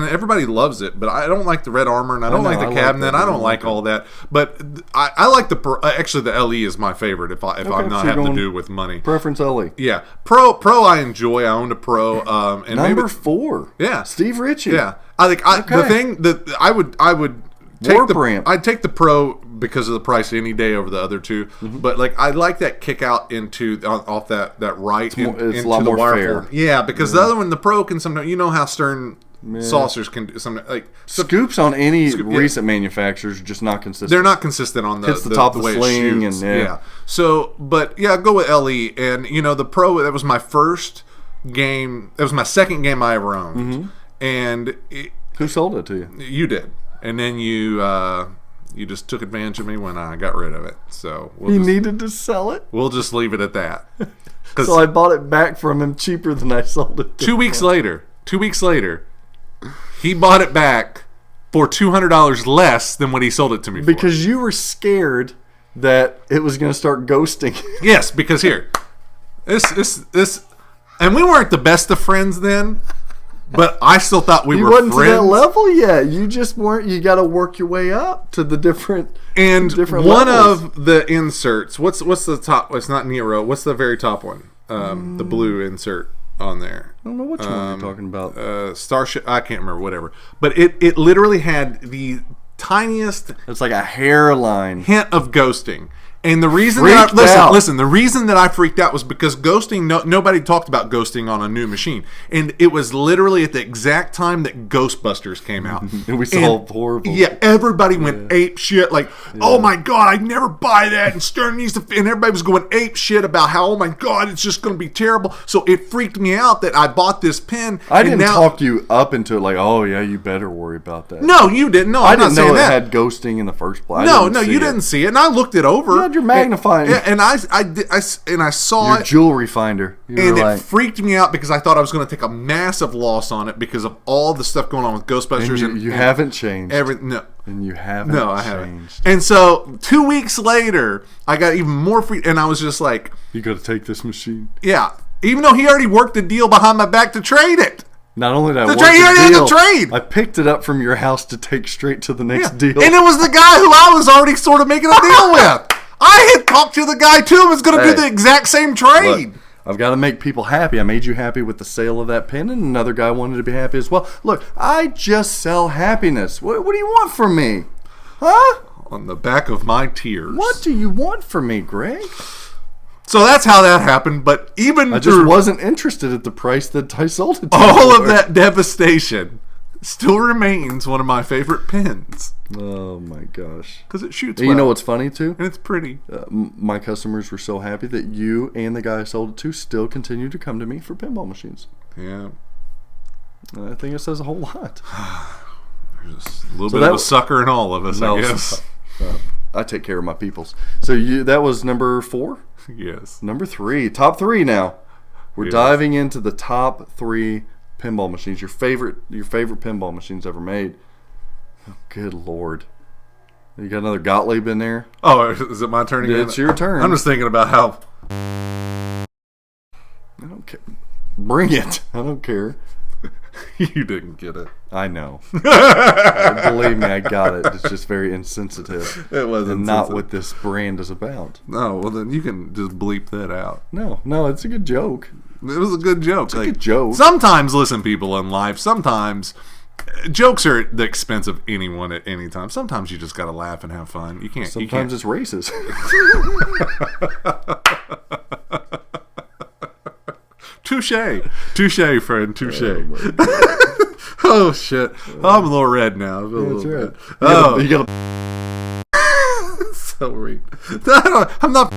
everybody loves it, but I don't like the red armor, and I don't like the I like cabinet. that. I don't like all that, but I like actually the LE is my favorite. If I'm so not you're having to going do with money. preference LE. Yeah, Pro I enjoy. I owned a Pro, and Number maybe 4. Yeah. Steve Ritchie. yeah. The thing that I would take Warp ramp. I'd take the Pro because of the price any day over the other two. But like I like that kick out into off that right it's into a lot the more wire fair. form. Yeah, because the other one, the Pro can sometimes how Stern saucers can do sometimes like Scoops on any yeah. recent manufacturers are just not consistent. they're not consistent on Hits the top of the way it sling shoots. and, yeah. So, but yeah, go with LE and the Pro. That was my first game. That was my second game I ever owned, and Who sold it to you? you did, and then you just took advantage of me when I got rid of it. So He needed to sell it, we'll just leave it at that. 'Cause so I bought it back from him cheaper than I sold it. 2 weeks later, he bought it back for $200 less than what he sold it to me for. Because you were scared that it was going to start ghosting. Yes, because here, this, and we weren't the best of friends then, but I still thought we You were wasn't friends. to that level yet. You just weren't. You got to work your way up to the different. And different one levels. of the inserts, what's the top? It's not Nero. What's the very top one? The blue insert on there. I don't know which one you're talking about. Starship. I can't remember. Whatever. But it literally had the tiniest It's like a hairline. hint of ghosting. And the reason Freaked out. listen, the reason that I freaked out was because ghosting, nobody talked about ghosting on a new machine. And it was literally at the exact time that Ghostbusters came out. And we saw horrible. Yeah, everybody went ape shit like, oh my God, I'd never buy that. And Stern needs to, and everybody was going ape shit about how, oh my God, it's just going to be terrible. So it freaked me out that I bought this pen. I didn't now, talk you up into it like, oh yeah, you better worry about that. No, you didn't. No, I I'm not didn't know saying it that. had ghosting in the first place. No, you didn't see it, and I looked it over. You had your magnifying. and I saw Your it, jewelry finder. You and were it like, freaked me out because I thought I was going to take a massive loss on it because of all the stuff going on with Ghostbusters. and you haven't changed. And you haven't. no, I haven't. changed. And so 2 weeks later, I got even more freaked, and I was just like, You got to take this machine. yeah. Even though he already worked the deal behind my back to trade it. Not only that, The what's trade- he already had the deal? trade. I picked it up from your house to take straight to the next deal. And it was the guy who I was already sort of making a deal with. I had talked to the guy too and was going to Hey, do the exact same trade. Look, I've got to make people happy. I made you happy with the sale of that pen, and another guy wanted to be happy as well. Look, I just sell happiness. What do you want from me? Huh? On the back of my tears. What do you want from me, Greg? So that's how that happened. But even I just through wasn't interested at the price that I sold it to all you of for. that devastation, still remains one of my favorite pins Oh my gosh. because it shoots And well. you know what's funny too? and it's pretty. My customers were so happy that you and the guy I sold it to still continue to come to me for pinball machines. Yeah. I think it says a whole lot. There's a little bit of a sucker in all of us, I guess. I take care of my peoples. So that was number 4? Yes. Number 3. Top 3 now. We're Yes. diving into the top 3 pinball machines. Your favorite pinball machines ever made. Oh, good Lord. You got another Gottlieb in there? Oh, is it my turn again? It's your turn. I'm just thinking about how... I don't care. Bring it. I don't care. You didn't get it. I know. Believe me, I got it. It's just very insensitive. It was And not insensitive. what this brand is about. No, well then you can just bleep that out. No, it's a good joke. It was a good joke. It's a good joke. Sometimes, listen, people in life, sometimes jokes are at the expense of anyone at any time. Sometimes you just got to laugh and have fun. You can't. Sometimes it's racist. Touche, friend. Touche. Oh shit! I'm a little red now. I'm a little That's right. red. Oh, You gotta so rude. I'm not.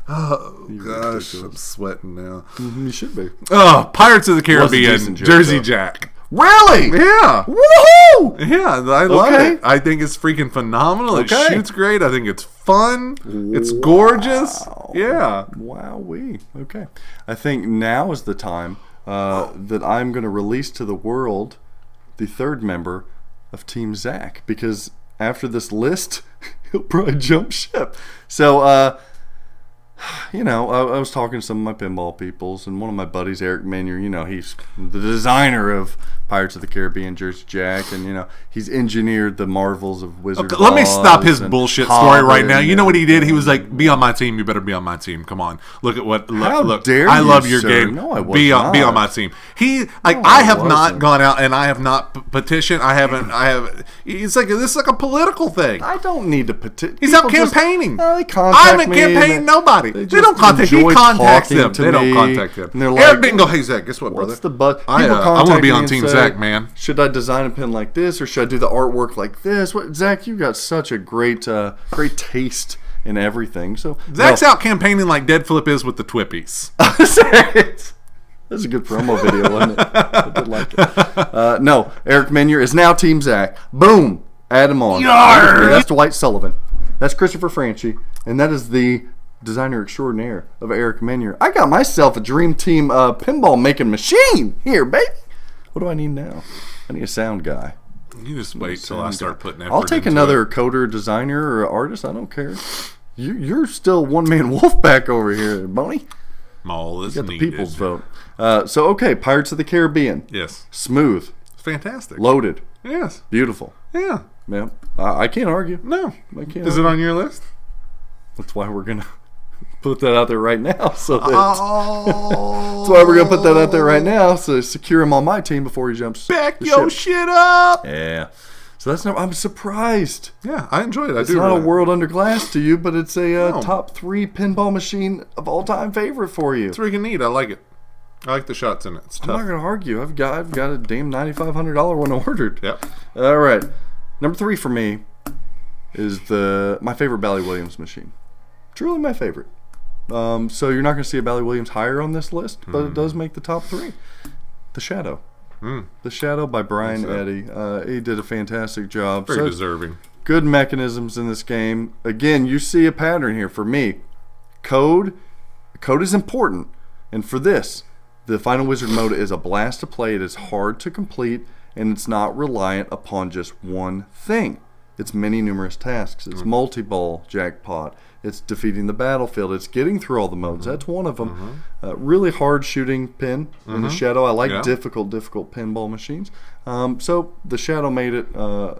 Oh gosh, I'm sweating now. you should be. Oh, Pirates of the Caribbean, decent joke, Jersey though. Jack. Really? Yeah. Woohoo! Yeah, I love Okay. it. I think it's freaking phenomenal. It Okay. shoots great. I think it's fun. It's gorgeous. Yeah. Wowee. Okay. I think now is the time that I'm going to release to the world the third member of Team Zach, because after this list, he'll probably jump ship. So, you know, I was talking to some of my pinball peoples, and one of my buddies, Eric Menier, you know, he's the designer of Pirates of the Caribbean, Jersey Jack, and, you know, he's engineered the marvels of Wizard of Okay, let me Oz stop his and bullshit story right Hobbit now. You know and- what he did? He was like, "Be on my team. You better be on my team. Come on. Look at what. How Look, dare I you, love your sir. game. No, I was be on not. my team." He like No, I I have not wasn't. gone out and I have not petitioned. I have. It's like this is like a political thing. I don't need to petition. He's out campaigning. They contact I haven't me and campaigned nobody. They just don't contact. He enjoy contacts talking them. to They don't me, contact him. and they're Eric like, didn't go. Hey Zach, guess what, brother? What's the buzz? I People want to contact be me on and Team say, Zach, man. Should I design a pin like this, or should I do the artwork like this? What, Zach, you got such a great taste in everything. So Zach's out campaigning like Dead Flip is with the Twippies. That's a good promo video, wasn't it? I did like it. No, Eric Menier is now Team Zach. Boom, add him on. That's Dwight Sullivan. That's Christopher Franchi, and that is the designer extraordinaire of Eric Menier. I got myself a dream team pinball making machine here, baby. What do I need now? I need a sound guy. You just wait till I start putting effort I'll take into another it. coder, designer, or artist. I don't care. You're still one man wolf back over here, Boney. All is Got the needed. people's vote. So okay, Pirates of the Caribbean. Yes. Smooth, Fantastic. loaded, Yes. beautiful. Yeah. Yeah, I can't argue. No. I can't. Is it argue. on your list? That's why we're gonna put that out there right now. So that, Oh. that's why we're gonna put that out there right now. So secure him on my team before he jumps. Back the your ship. shit up. Yeah. So that's no. I'm surprised. Yeah, I enjoyed it. It's I do. not a really. world under glass to you, but it's a No. top 3 pinball machine of all time favorite for you. It's freaking neat. I like it. I like the shots in it. It's I'm not tough. gonna argue. I've got a damn $9,500 one ordered. Yep. All right. Number 3 for me is my favorite Bally Williams machine. Truly my favorite. So you're not going to see a Bally Williams higher on this list, but it does make the top 3. The Shadow. The Shadow by Brian Eddy. He did a fantastic job. Very So deserving. good mechanisms in this game. Again, you see a pattern here for me. Code is important. And for this, the Final Wizard mode is a blast to play. It is hard to complete, and it's not reliant upon just one thing. It's many numerous tasks. It's multi-ball jackpot. It's defeating the battlefield. It's getting through all the modes. That's one of them. Really hard shooting pin in the Shadow. I like difficult pinball machines. So the Shadow made it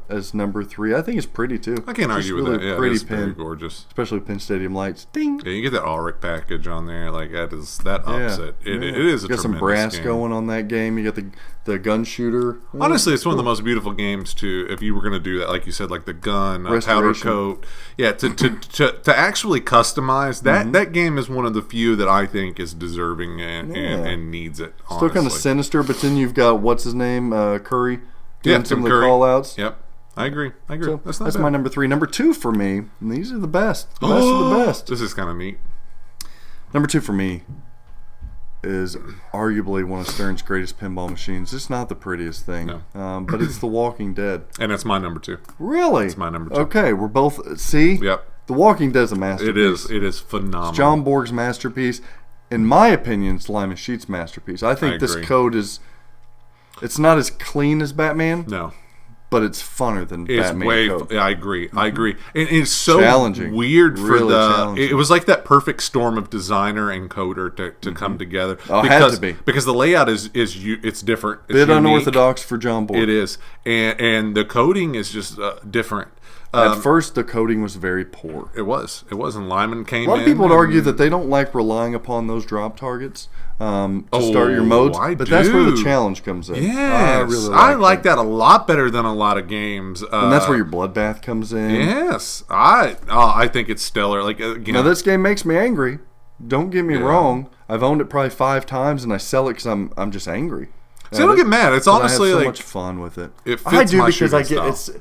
as number 3. I think it's pretty too. I can't Just argue with really that. Yeah, pretty it's very pin, gorgeous. especially Pin Stadium lights. Ding. Yeah, you get that Ulrich package on there. Like that ups it. It is a You got some tremendous brass game. going on that game. You got the gun shooter. Honestly, it's one of the most beautiful games to, if you were going to do that, like you said, like the gun, a powder Restoration. coat. Yeah, to actually customized, that game is one of the few that I think is deserving and needs it. Still Honestly. kind of sinister, but then you've got what's his name, Curry, doing some of the Curry. call outs. Yep, I agree. So That's not that's bad. my number 3. Number 2 for me, and these are the best. The best of the best. This is kind of neat. Number 2 for me is arguably one of Stern's greatest pinball machines. It's not the prettiest thing, but it's The Walking Dead. And it's my number 2. Really? It's my number 2. Okay, we're both... See? Yep. The Walking Dead's a masterpiece. It is phenomenal. It's John Borg's masterpiece. In my opinion, it's Lyman Sheet's masterpiece. I think this agree. code is... It's not as clean as Batman, No. but it's funner than It's Batman way. code. I agree. And it's so Challenging. weird for Really the. challenging. It was like that perfect storm of designer and coder to come together. Oh, it because, had to be. because the layout is it's different. It's Bit unique. unorthodox for John Borg. It is, and the coding is just different. At first, the coding was very poor. It was. And Lyman came in. A lot of people would and- argue that they don't like relying upon those drop targets to start your modes, I but that's where the do. challenge comes in. Yes, I like that a lot better than a lot of games. And that's where your bloodbath comes in. Yes, I think it's stellar. Like Now, this game makes me angry. Don't get me wrong. I've owned it probably 5 times, and I sell it because I'm just angry. So don't get mad. It's But honestly I have so like much fun with it. it fits I do my because I shooting get style.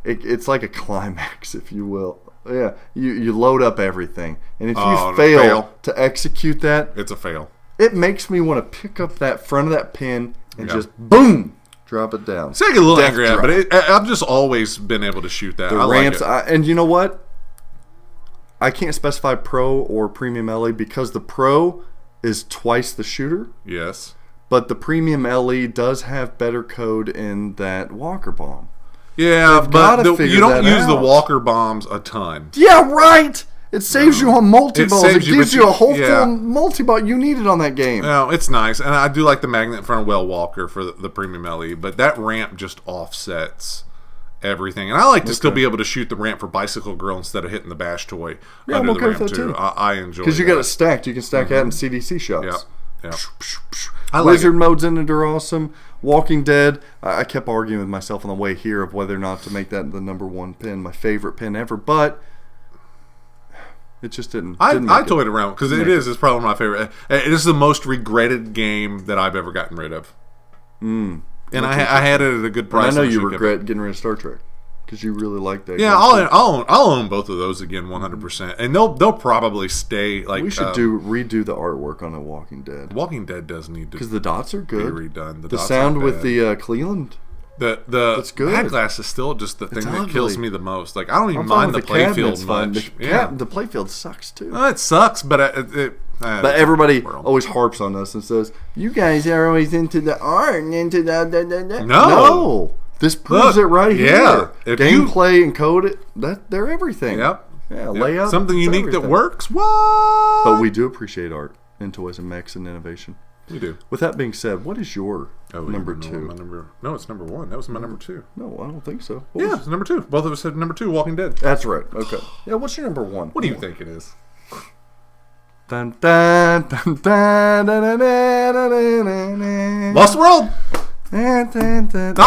it's like a climax, if you will. Yeah, you load up everything, and if you Oh, no, fail fail. to execute that, It's a fail. it makes me want to pick up that front of that pin and Yeah. just boom, drop it down. So I get a little Death angry at it, drop. but I've just always been able to shoot that. The I ramps, like it. and you know what? I can't specify pro or premium LE because the pro is twice the shooter, Yes. but the premium LE does have better code in that Walker bomb. Yeah, They've but gotta figure you don't that use the out. Walker bombs a ton. Yeah, right. It saves you on multi-balls. It saves you, gives but you a whole yeah. full multi-ball. You need it on that game. No, it's nice, and I do like the magnet in front of Well Walker for the premium LE, but that ramp just offsets everything. And I like to still be able to shoot the ramp for Bicycle Girl instead of hitting the bash toy Yeah, under I'm the okay ramp with that too. too. I enjoy Because you that. got it stacked. You can stack that in CDC shots. Yep. Yep. I like Wizard it. modes in it are awesome. Walking Dead, I kept arguing with myself on the way here of whether or not to make that the number 1 pin, my favorite pin ever, but it just didn't. I make it. toyed around because it's probably my favorite. It is the most regretted game that I've ever gotten rid of. And I had it at a good And price. I know on you Shipkeeper. regret getting rid of Star Trek because you really like that. Yeah, game. I'll own both of those again, 100%, and they'll probably stay like. We should redo the artwork on The Walking Dead Walking Dead does need to because the dots are be good. redone. The dots sound aren't with bad. the Cleveland. the That's good. back glass is still just the thing that ugly. kills me the most. Like I don't even I'm fine mind the with cabinet's playfield fine. much. The playfield sucks too. It sucks, but But everybody world. always harps on us and says, "You guys are always into the art and into the." No. This proves it right yeah. here. If you- Gameplay and code, they're everything. Yep. Yeah, Yep. layout. Something it's unique that everything. works. What? But we do appreciate art and toys and mechs and innovation. We do. With that being said, what is your number No, 2? No, it's number 1. That was my number 2. No, I don't think so. What Yeah, was- it's number 2. Both of us said number 2. Walking Dead. that's right. Okay. Yeah, what's your number 1? What do you think it is? Dun, dun, dun, dun, dun, dun, dun, dun, dun, dun. Lost World. Not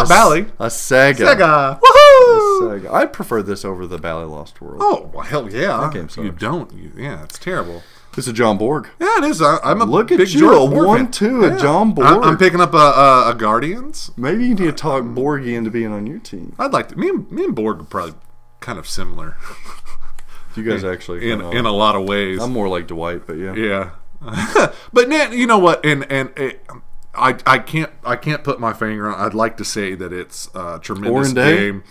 Bally. A Sega. Sega. A Woohoo! Sega. I prefer this over the Bally Lost World. Oh, well, hell yeah. That game sucks. You don't. Yeah, it's terrible. This is John Borg. Yeah, it is. I'm a Look at big you, Jordan a Borg 1-2 fan. at John Borg. I'm picking up a Guardians. Maybe you need to talk Borgie into being on your team. I'd like to. Me and Borg are probably kind of similar You guys actually in a lot of ways. I'm more like Dwight, but yeah. Yeah. But you know what? I can't put my finger on. I'd like to say that it's a tremendous Orin Day? game.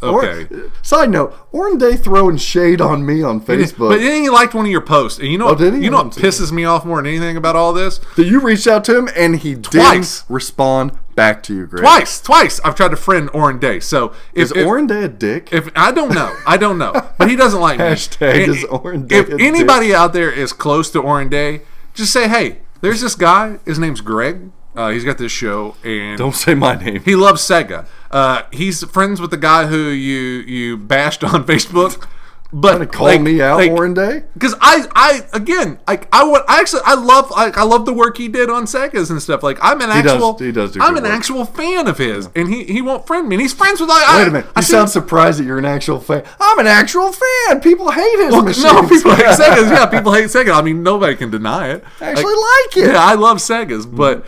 Okay. Side note, Orin Day throwing shade on me on Facebook. But then he liked one of your posts. And you know, Oh, did he? You know I what didn't see pisses me off more than anything about all this? That you reached out to him and he Twice. didn't respond back to you, Greg. Twice. I've tried to friend Orin Day. So Is Orin Day a dick? If I don't know, but he doesn't like me. Hashtag And is Orin Day If a anybody out there is close to Orin Day, just say, hey, there's this guy. His name's Greg. He's got this show, and Don't say my name. he loves Sega. He's friends with the guy who you bashed on Facebook. But Trying to call me out, Warren Day? Because I love the work he did on Segas and stuff. Like I'm an actual, he does do I'm good an work. actual fan of his, and he won't friend me. And he's friends with Wait a minute. You sound surprised that you're an actual fan. I'm an actual fan. People hate his machines. No, people hate Segas. Yeah, people hate Sega. I mean, nobody can deny it. I actually like it. Yeah, I love Segas, but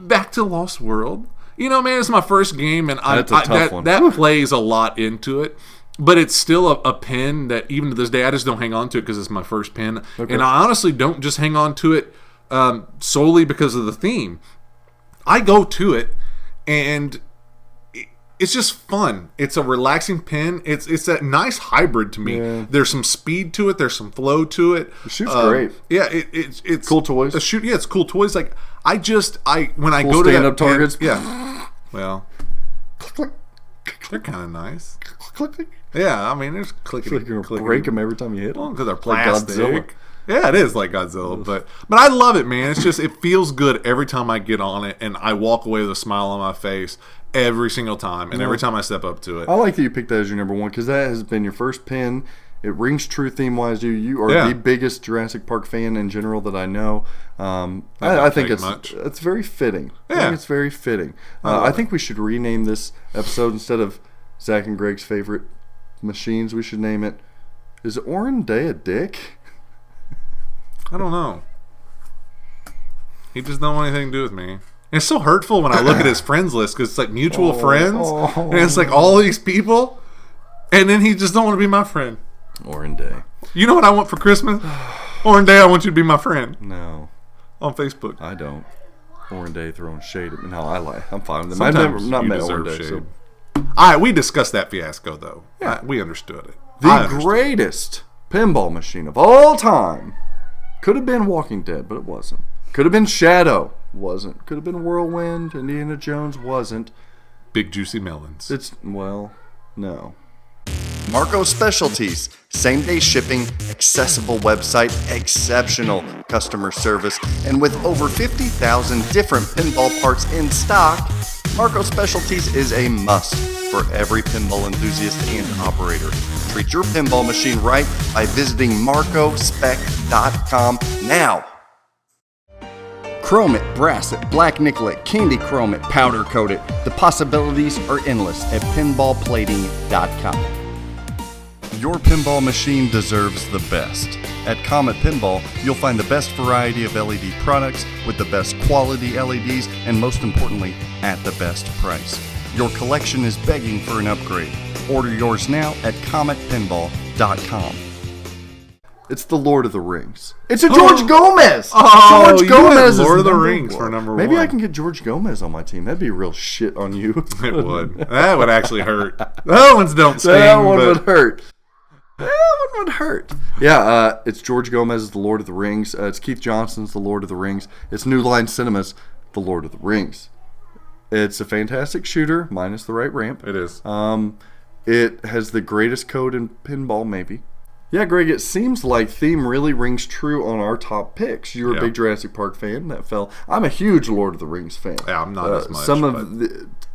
back to Lost World. Man, it's my first game, and That's a tough one. that plays a lot into it. But it's still a pin that even to this day I just don't hang on to it because it's my first pin, and I honestly don't just hang on to it solely because of the theme. I go to it, and it's just fun. It's a relaxing pin. It's that nice hybrid to me. Yeah. There's some speed to it. There's some flow to it. The shoot's great. Yeah, it's cool toys. It's cool toys. Like when I cool go to stand-up targets. Yeah. Well, they're kind of nice. Click. Yeah, I mean, there's clicking. Break them every time you hit them. Because they're Like plastic. Godzilla. Yeah, it is like Godzilla, but I love it, man. It's just it feels good every time I get on it, and I walk away with a smile on my face every single time, and every time I step up to it. I like that you picked that as your number one because that has been your first pin. It rings true theme wise. You are the biggest Jurassic Park fan in general that I know. I think it's very fitting. Yeah. I think it's very fitting. I think we should rename this episode instead of Zach and Greg's favorite machines. We should name it, is Warren Day a dick? I don't know. He just don't want anything to do with me. And it's so hurtful when I look at his friends list because it's like mutual friends, and it's like all these people, and then he just don't want to be my friend. Warren Day. You know what I want for Christmas? Warren Day, I want you to be my friend. No. On Facebook. I don't. Warren Day throwing shade at me. No, I lie. I'm fine with them. Sometimes I've never not you met deserve Warren Day. shade. So. All right, we discussed that fiasco, though. Yeah. We understood it. The greatest pinball machine of all time. Could have been Walking Dead, but it wasn't. Could have been Shadow. Wasn't. Could have been Whirlwind. Indiana Jones. Wasn't. Big Juicy Melons. No. Marco Specialties, same-day shipping, accessible website, exceptional customer service, and with over 50,000 different pinball parts in stock, Marco Specialties is a must for every pinball enthusiast and operator. Treat your pinball machine right by visiting marcospec.com now. Chrome it, brass it, black nickel it, candy chrome it, powder coat it. The possibilities are endless at pinballplating.com. Your pinball machine deserves the best. At Comet Pinball, you'll find the best variety of LED products with the best quality LEDs and most importantly, at the best price. Your collection is begging for an upgrade. Order yours now at cometpinball.com. It's the Lord of the Rings. It's a George Gomez. Oh, George Gomez Lord is of the number Rings one. for number Maybe one. I can get George Gomez on my team. That'd be real shit on you. It would. That would actually hurt. That ones don't sting. That one would hurt. That one would hurt. Yeah, it's George Gomez's The Lord of the Rings. It's Keith Johnson's The Lord of the Rings. It's New Line Cinema's The Lord of the Rings. It's a fantastic shooter, minus the right ramp. It is. It has the greatest code in pinball, maybe. Yeah, Greg, it seems like theme really rings true on our top picks. You're a big Jurassic Park fan. That fell. I'm a huge Lord of the Rings fan. Yeah, I'm not as much.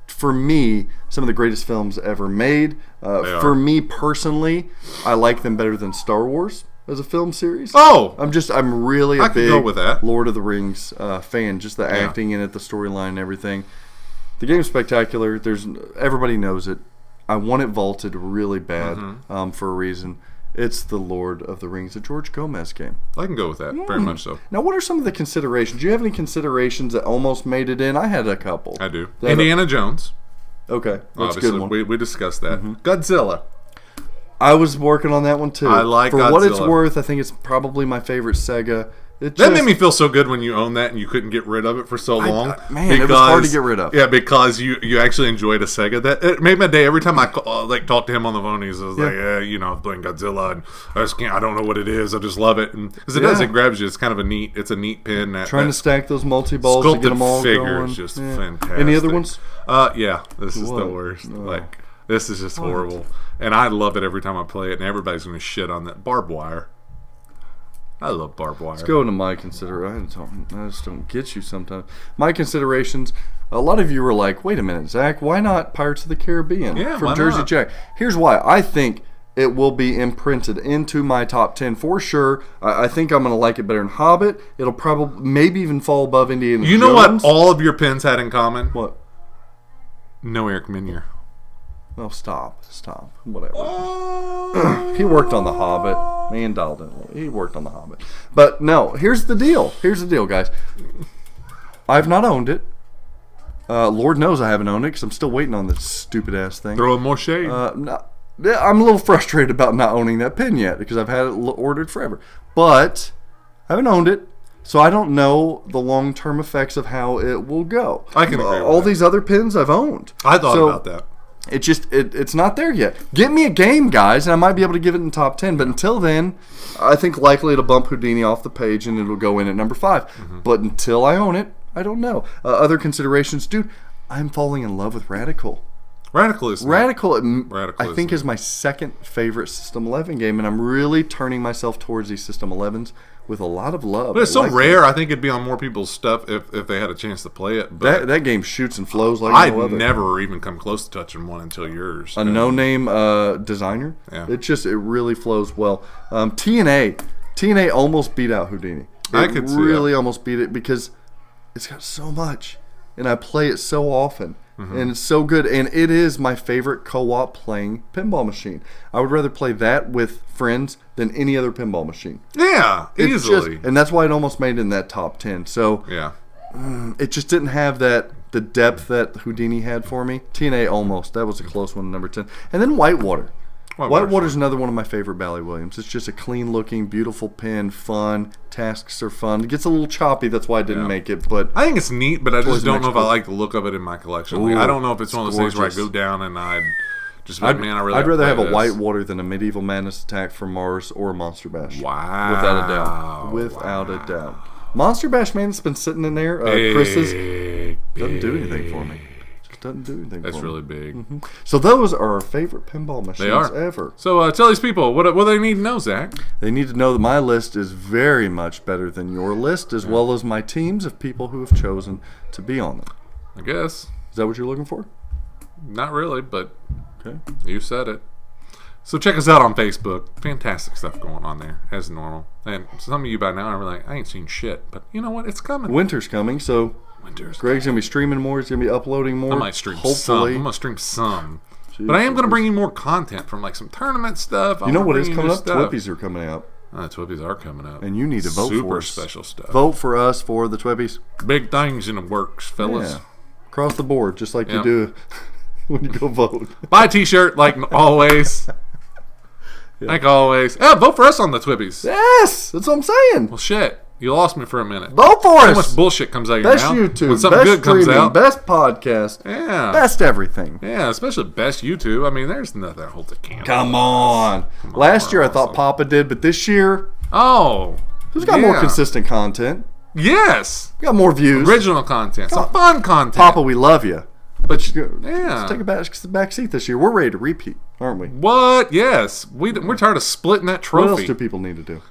For me, some of the greatest films ever made. For me personally, I like them better than Star Wars as a film series. Oh! I'm really a big go with that. Lord of the Rings fan. Just the acting in it, the storyline and everything. The game's spectacular. Everybody knows it. I want it vaulted really bad for a reason. It's the Lord of the Rings, a George Gomez game. I can go with that, very much so. Now, what are some of the considerations? Do you have any considerations that almost made it in? I had a couple. I do. Indiana Jones. Okay, that's Obviously, a good one. we discussed that. Godzilla. I was working on that one too. I like For Godzilla. what it's worth, I think it's probably my favorite Sega. That made me feel so good when you owned that and you couldn't get rid of it for so long. It was hard to get rid of. Yeah, because you actually enjoyed a Sega. It made my day every time I talked to him on the phone. He was like, I'm playing Godzilla and I don't know what it is. I just love it. Because it grabs you. It's kind of a neat pin. Trying to stack those multi-balls to get them all figure going. is just fantastic. Any other ones? This is the worst. This is just horrible. And I love it every time I play it, and everybody's going to shit on that barbed wire. I love barbed wire. Let's go into my considerations. I just don't get you sometimes. My considerations, a lot of you were like, wait a minute, Zach, why not Pirates of the Caribbean Yeah, from why Jersey not? Jack? Here's why. I think it will be imprinted into my top 10 for sure. I think I'm going to like it better than Hobbit. It'll probably maybe even fall above Indiana Jones. You know what all of your pins had in common? What? No Eric Minier. Oh, stop. Whatever. He worked on The Hobbit. Me and Dahl didn't. He worked on The Hobbit. But no, here's the deal. Guys. I've not owned it. Lord knows I haven't owned it because I'm still waiting on this stupid-ass thing. Throwing more shade. No, I'm a little frustrated about not owning that pin yet because I've had it ordered forever. But I haven't owned it. So I don't know the long-term effects of how it will go. I can agree with all that. these other pins I've owned. I thought about that. It's not there yet. Get me a game, guys, and I might be able to give it in the top 10. But until then, I think likely it'll bump Houdini off the page and it'll go in at number 5. Mm-hmm. But until I own it, I don't know. Other considerations, dude, I'm falling in love with Radical. Radical, I think, is my second favorite System 11 game, and I'm really turning myself towards these System 11s with a lot of love. But it's so rare. I think it'd be on more people's stuff if they had a chance to play it. But that game shoots and flows like no I'd other. never even come close to touching one until yours. A no-name designer. Yeah. It really flows well. TNA almost beat out Houdini. I could see really almost beat it because it's got so much, and I play it so often. And it's so good, and it is my favorite co-op playing pinball machine. I would rather play that with friends than any other pinball machine. Yeah, It's easily. and that's why it almost made it in that top 10. So Yeah. it just didn't have the depth that Houdini had for me. TNA almost. That was a close one, number 10. And then Whitewater. Whitewater's another one of my favorite Bally Williams. It's just a clean-looking, beautiful pin, fun. Tasks are fun. It gets a little choppy. That's why I didn't make it. But I think it's neat, but I just don't know if I Mexico. like the look of it in my collection. Ooh, I don't know if it's one of those things where I gorgeous. go down and I just be like, man, I really I'd rather have a this. Whitewater than a Medieval Madness Attack from Mars or a Monster Bash. Wow. Without a doubt. Without a doubt. Monster Bash, man, it's been sitting in there. Chris's doesn't do anything for me. Just doesn't do anything That's for me. really big. So those are our favorite pinball machines They are. ever. So tell these people, what do they need to know, Zach? They need to know that my list is very much better than your list, as well as my teams of people who have chosen to be on them. I guess. Is that what you're looking for? Not really, but Okay. you said it. So check us out on Facebook. Fantastic stuff going on there, as normal. And some of you by now are like, I ain't seen shit. But you know what? It's coming. Winter's coming, so Winter's Greg's going to be streaming more. He's going to be uploading more. I might stream some. Hopefully. I'm going to stream some. But I am going to bring you more content from like some tournament stuff. You know what is coming up? Twippies are coming out. Twippies are coming up. And you need to vote for us. Super special stuff. Vote for us for the Twippies. Big things in the works, fellas. Yeah. Across the board, just like you Yep. do when you go vote. Buy a t-shirt like always. Like always. Yeah, vote for us on the Twippies. Yes! That's what I'm saying. Well, shit. You lost me for a minute. Vote for So us! much bullshit comes out of your Best mouth. YouTube, When something best good comes streaming, out. best podcast, Yeah. best everything. Yeah, especially best YouTube. I mean, there's nothing that holds a candle. Come on. Last year I thought Papa did, but this year, Oh. who's got more yeah. consistent content? Yes. Got more views. Original content. Some fun content. Papa, we love you. But Yeah. yeah. Let's take a back seat this year. We're ready to repeat, aren't we? What? Yes. We're tired of splitting that What else trophy. do people need to do?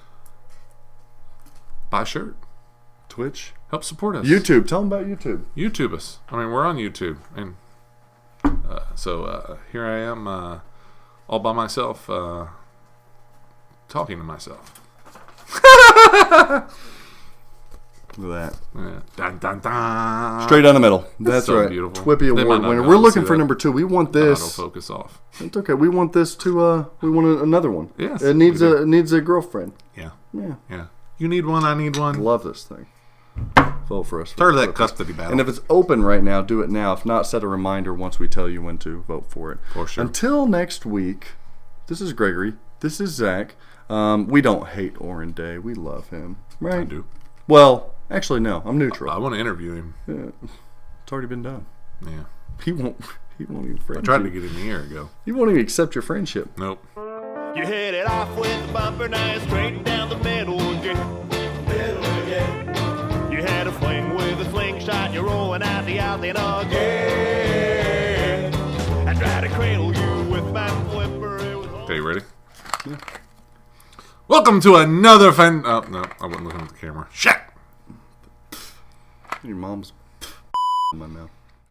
Buy a shirt. Twitch? Help support us. YouTube. Tell them about YouTube. YouTube us. I mean, we're on YouTube. And so here I am all by myself talking to myself. Look at that. Yeah. Dun, dun, dun. Straight down the middle. That's So right. beautiful. Twippy They might Award not winner. be We're able to looking see for that. number 2. We want this. Autofocus off. It's okay. We want this to. We want another one. Yes, It needs we do. it needs a girlfriend. Yeah. Yeah. Yeah. You need one, I need one. Love this thing. Vote for us. Start of that custody battle. And if it's open right now, do it now. If not, set a reminder once we tell you when to vote for it. For sure. Until next week, this is Gregory. This is Zach. We don't hate Oren Day. We love him. Right? I do. Well, actually, no. I'm neutral. I want to interview him. It's already been done. Yeah. He won't. He won't even friend I tried to you. get in the air ago. He won't even accept your friendship. Nope. You hit it off with the bumper, now you're straight down the middle again. You had a fling with a slingshot, you're rolling out the outlet again. I tried to cradle you with my flipper. It was Okay, you ready? Yeah. Welcome to another fan. Oh, no, I wasn't looking at the camera. Shit! Your mom's in my mouth.